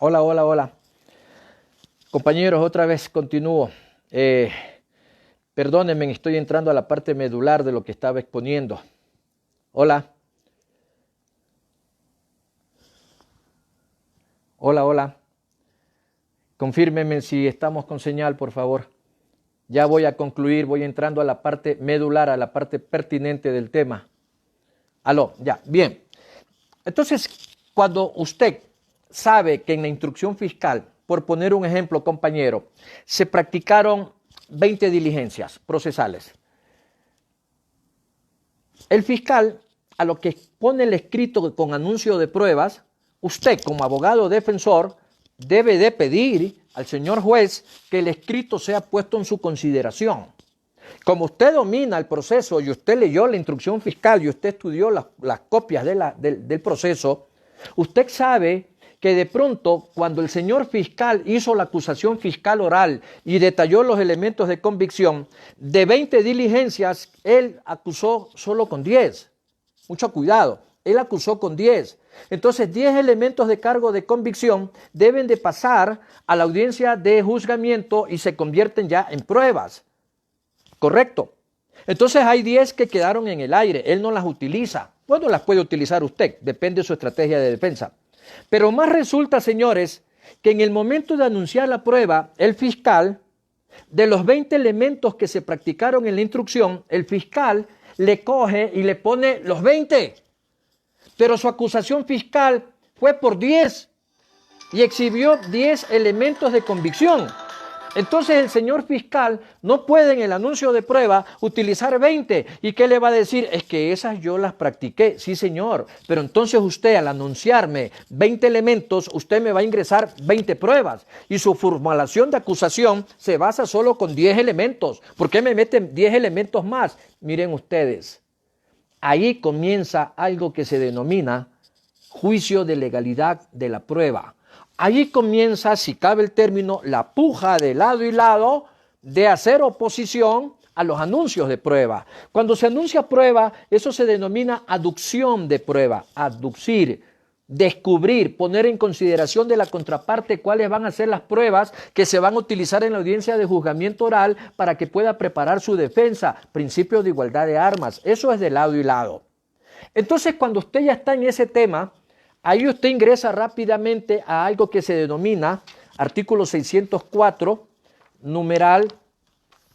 Hola, hola, hola. Compañeros, otra vez continúo. Perdónenme, estoy entrando a la parte medular de lo que estaba exponiendo. Hola, hola, hola. Confírmenme si estamos con señal, por favor. Ya voy a concluir, voy entrando a la parte medular, a la parte pertinente del tema. Aló, ya, bien. Entonces, cuando usted sabe que en la instrucción fiscal, por poner un ejemplo, compañero, se practicaron 20 diligencias procesales. El fiscal, a lo que pone el escrito con anuncio de pruebas, usted como abogado defensor debe de pedir al señor juez que el escrito sea puesto en su consideración. Como usted domina el proceso y usted leyó la instrucción fiscal y usted estudió las copias del proceso, usted sabe que de pronto cuando el señor fiscal hizo la acusación fiscal oral y detalló los elementos de convicción, de 20 diligencias, él acusó solo con 10. Mucho cuidado, él acusó con 10. Entonces 10 elementos de cargo de convicción deben de pasar a la audiencia de juzgamiento y se convierten ya en pruebas. Correcto. Entonces hay 10 que quedaron en el aire, él no las utiliza. Bueno, las puede utilizar usted, depende de su estrategia de defensa. Pero más resulta, señores, que en el momento de anunciar la prueba, el fiscal, de los 20 elementos que se practicaron en la instrucción, el fiscal le coge y le pone los 20. Pero su acusación fiscal fue por 10 y exhibió 10 elementos de convicción. Entonces el señor fiscal no puede en el anuncio de prueba utilizar 20. ¿Y qué le va a decir? Es que esas yo las practiqué. Sí, señor. Pero entonces usted al anunciarme 20 elementos, usted me va a ingresar 20 pruebas. Y su formulación de acusación se basa solo con 10 elementos. ¿Por qué me meten 10 elementos más? Miren ustedes. Ahí comienza algo que se denomina juicio de legalidad de la prueba. Allí comienza, si cabe el término, la puja de lado y lado de hacer oposición a los anuncios de prueba. Cuando se anuncia prueba, eso se denomina aducción de prueba, aducir, descubrir, poner en consideración de la contraparte cuáles van a ser las pruebas que se van a utilizar en la audiencia de juzgamiento oral para que pueda preparar su defensa, principio de igualdad de armas. Eso es de lado y lado. Entonces, cuando usted ya está en ese tema, ahí usted ingresa rápidamente a algo que se denomina artículo 604, numeral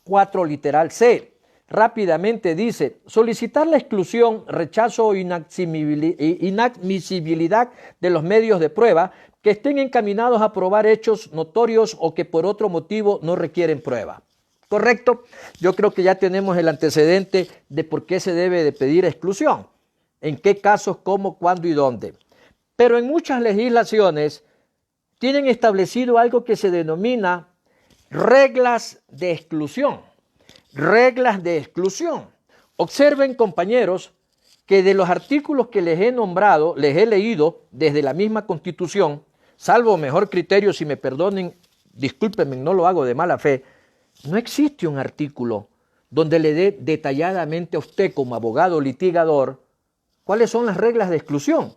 4, literal C. Rápidamente dice, solicitar la exclusión, rechazo o inadmisibilidad de los medios de prueba que estén encaminados a probar hechos notorios o que por otro motivo no requieren prueba. ¿Correcto? Yo creo que ya tenemos el antecedente de por qué se debe de pedir exclusión. En qué casos, cómo, cuándo y dónde. Pero en muchas legislaciones tienen establecido algo que se denomina reglas de exclusión. Reglas de exclusión. Observen, compañeros, que de los artículos que les he nombrado, les he leído desde la misma Constitución, salvo mejor criterio, si me perdonen, discúlpenme, no lo hago de mala fe, no existe un artículo donde le dé detalladamente a usted como abogado litigador cuáles son las reglas de exclusión.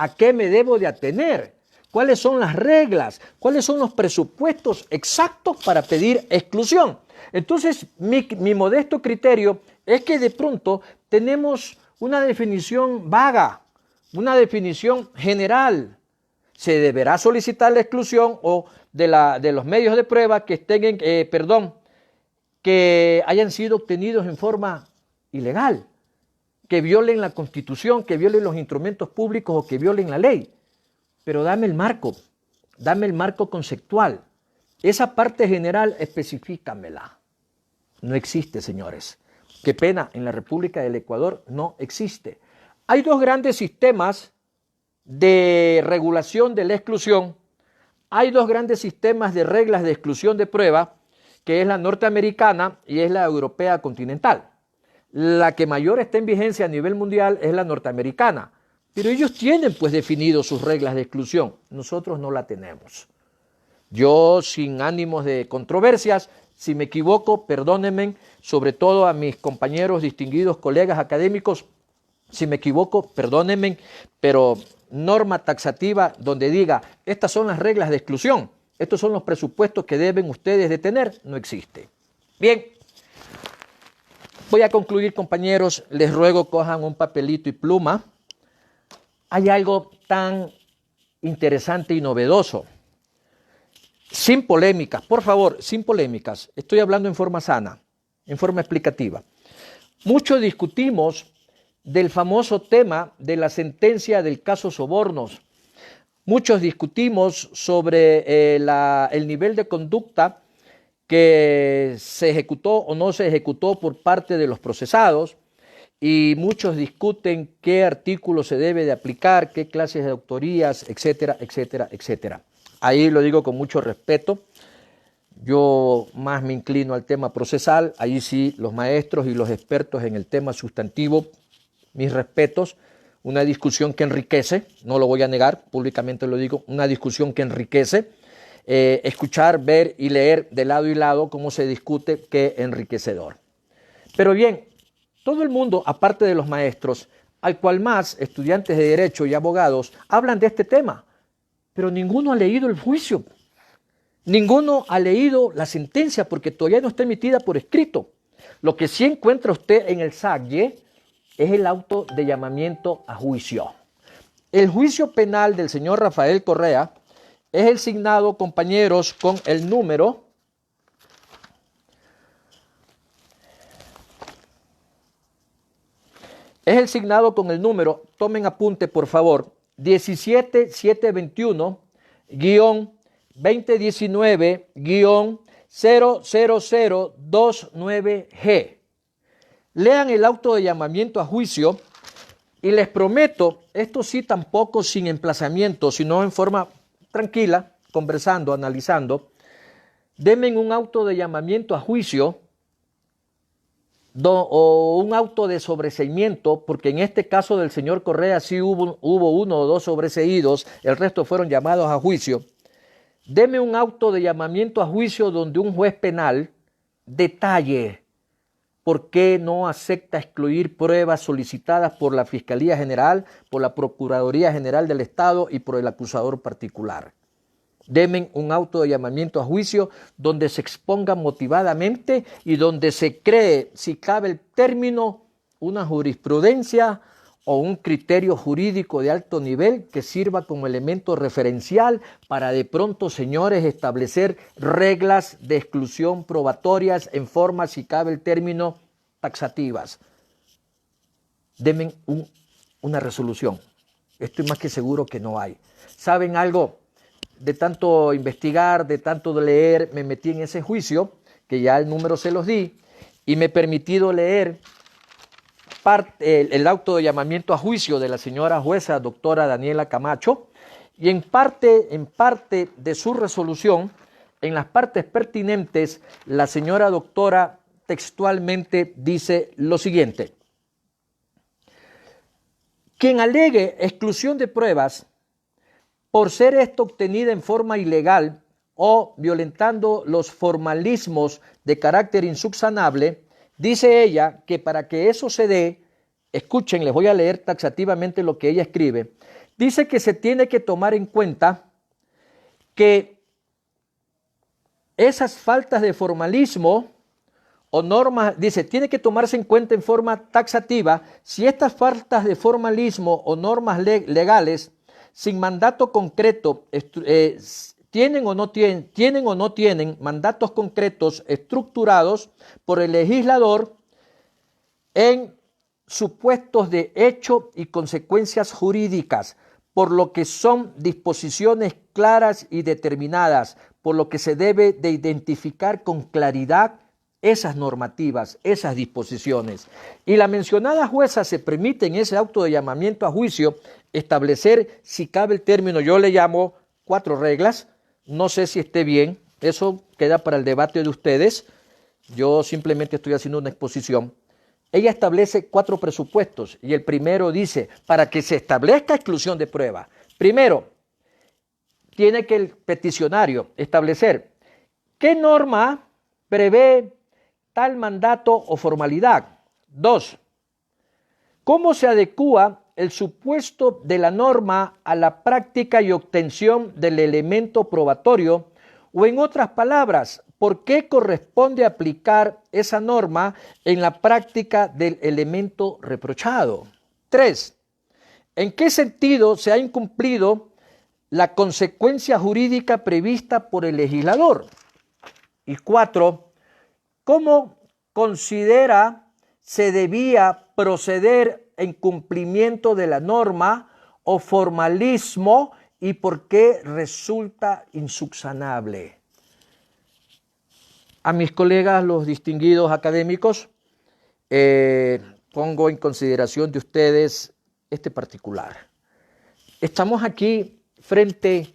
¿A qué me debo de atener? ¿Cuáles son las reglas? ¿Cuáles son los presupuestos exactos para pedir exclusión? Entonces, mi modesto criterio es que de pronto tenemos una definición vaga, una definición general. Se deberá solicitar la exclusión o de los medios de prueba que estén, que hayan sido obtenidos en forma ilegal, que violen la Constitución, que violen los instrumentos públicos o que violen la ley. Pero dame el marco conceptual. Esa parte general, especifícamela. No existe, señores. Qué pena, en la República del Ecuador no existe. Hay dos grandes sistemas de regulación de la exclusión. Hay dos grandes sistemas de reglas de exclusión de prueba, que es la norteamericana y es la europea continental. La que mayor está en vigencia a nivel mundial es la norteamericana. Pero ellos tienen pues definido sus reglas de exclusión. Nosotros no la tenemos. Yo, sin ánimos de controversias, si me equivoco, perdónenme, sobre todo a mis compañeros, distinguidos colegas académicos, si me equivoco, perdónenme, pero norma taxativa donde diga, estas son las reglas de exclusión, estos son los presupuestos que deben ustedes de tener, no existe. Bien, voy a concluir, compañeros, les ruego cojan un papelito y pluma. Hay algo tan interesante y novedoso. Sin polémicas, por favor, sin polémicas. Estoy hablando en forma sana, en forma explicativa. Mucho discutimos del famoso tema de la sentencia del caso Sobornos. Muchos discutimos sobre el nivel de conducta que se ejecutó o no se ejecutó por parte de los procesados, y muchos discuten qué artículo se debe de aplicar, qué clases de autorías, etcétera, etcétera, etcétera. Ahí lo digo con mucho respeto. Yo más me inclino al tema procesal. Ahí sí, los maestros y los expertos en el tema sustantivo, mis respetos. Una discusión que enriquece, no lo voy a negar, públicamente lo digo, una discusión que enriquece. Escuchar, ver y leer de lado y lado cómo se discute, qué enriquecedor. Pero bien, todo el mundo, aparte de los maestros, al cual más estudiantes de Derecho y abogados, hablan de este tema. Pero ninguno ha leído el juicio, ninguno ha leído la sentencia porque todavía no está emitida por escrito. Lo que sí encuentra usted en el SACYE es el auto de llamamiento a juicio. El juicio penal del señor Rafael Correa es el signado, compañeros, con el número 17721-2019-00029G. Lean el auto de llamamiento a juicio y les prometo, esto sí tampoco sin emplazamiento, sino en forma tranquila, conversando, analizando, denme un auto de llamamiento a juicio o un auto de sobreseimiento, porque en este caso del señor Correa sí hubo uno o dos sobreseídos, el resto fueron llamados a juicio. Deme un auto de llamamiento a juicio donde un juez penal detalle por qué no acepta excluir pruebas solicitadas por la Fiscalía General, por la Procuraduría General del Estado y por el acusador particular. Deme un auto de llamamiento a juicio donde se exponga motivadamente y donde se cree, si cabe el término, una jurisprudencia o un criterio jurídico de alto nivel que sirva como elemento referencial para de pronto, señores, establecer reglas de exclusión probatorias en forma, si cabe el término, taxativas. Denme una resolución. Estoy más que seguro que no hay. ¿Saben algo? De tanto investigar, de tanto leer, me metí en ese juicio, que ya el número se los di, y me he permitido leer el auto de llamamiento a juicio de la señora jueza doctora Daniela Camacho, y en parte de su resolución, en las partes pertinentes, la señora doctora textualmente dice lo siguiente: quien alegue exclusión de pruebas por ser esto obtenida en forma ilegal o violentando los formalismos de carácter insubsanable, dice ella que para que eso se dé, escuchen, les voy a leer taxativamente lo que ella escribe, dice que se tiene que tomar en cuenta que esas faltas de formalismo o normas, dice, tiene que tomarse en cuenta en forma taxativa si estas faltas de formalismo o normas legales sin mandato concreto tienen o no tienen mandatos concretos estructurados por el legislador en supuestos de hecho y consecuencias jurídicas, por lo que son disposiciones claras y determinadas, por lo que se debe de identificar con claridad esas normativas, esas disposiciones. Y la mencionada jueza se permite en ese auto de llamamiento a juicio establecer, si cabe el término, yo le llamo 4 reglas, no sé si esté bien, eso queda para el debate de ustedes, yo simplemente estoy haciendo una exposición. Ella establece 4 presupuestos y el primero dice, para que se establezca exclusión de prueba, primero, tiene que el peticionario establecer qué norma prevé tal mandato o formalidad. 2, cómo se adecúa el supuesto de la norma a la práctica y obtención del elemento probatorio, o en otras palabras, ¿por qué corresponde aplicar esa norma en la práctica del elemento reprochado? 3. ¿En qué sentido se ha incumplido la consecuencia jurídica prevista por el legislador? Y 4. ¿Cómo considera se debía proceder en cumplimiento de la norma o formalismo y por qué resulta insubsanable? A mis colegas, los distinguidos académicos, pongo en consideración de ustedes este particular. Estamos aquí frente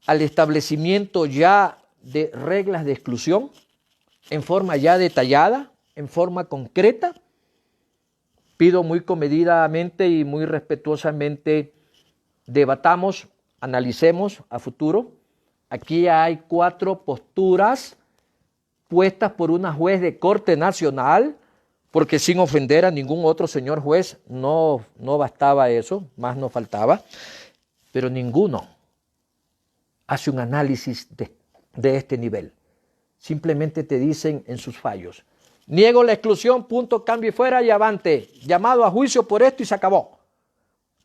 al establecimiento ya de reglas de exclusión en forma ya detallada, en forma concreta. Pido muy comedidamente y muy respetuosamente debatamos, analicemos a futuro. Aquí hay 4 posturas puestas por una juez de Corte Nacional, porque sin ofender a ningún otro señor juez, no bastaba eso, más no faltaba, pero ninguno hace un análisis de este nivel. Simplemente te dicen en sus fallos: niego la exclusión, punto, cambio y fuera y avante. Llamado a juicio por esto y se acabó.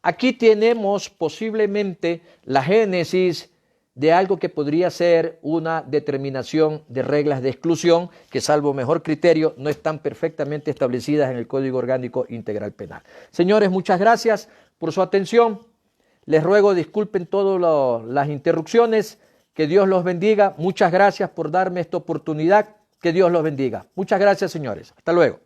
Aquí tenemos posiblemente la génesis de algo que podría ser una determinación de reglas de exclusión que, salvo mejor criterio, no están perfectamente establecidas en el Código Orgánico Integral Penal. Señores, muchas gracias por su atención. Les ruego disculpen todas las interrupciones. Que Dios los bendiga. Muchas gracias por darme esta oportunidad. Que Dios los bendiga. Muchas gracias, señores. Hasta luego.